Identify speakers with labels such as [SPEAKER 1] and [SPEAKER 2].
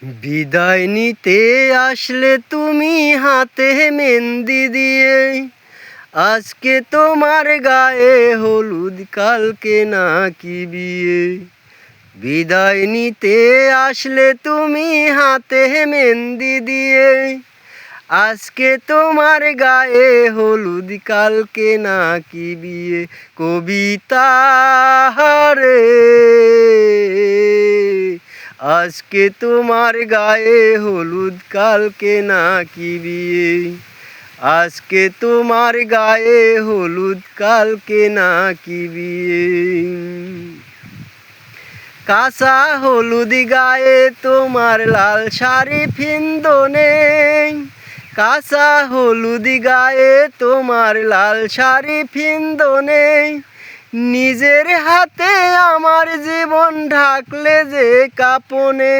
[SPEAKER 1] বিদায় নিতে আসলে তুমি হাতে মেহেন্দি দিয়ে, আজকে তোমার গায়ে হলুদ কালকে নাকি বিয়ে। বিদায় নিতে আসলে তুমি হাতে মেহেন্দি দিয়ে, আজকে তোমার গায়ে হলুদ কালকে নাকি বিয়ে। কবিতা রে, আজকে তোমার গায়ে হলুদ কালকে নাকি বিয়ে। আজকে তোমার গায়ে হলুদ কালকে নাকি বিয়ে। কাঁচা হলুদ গায়ে তোমার লাল শাড়ি ফিন্দনে, কাঁচা হলুদ গায়ে তোমার লাল শাড়ি ফিন্দনে, নিজের হাতে আমার জীবন ঢাকলে যে কাঁপনে।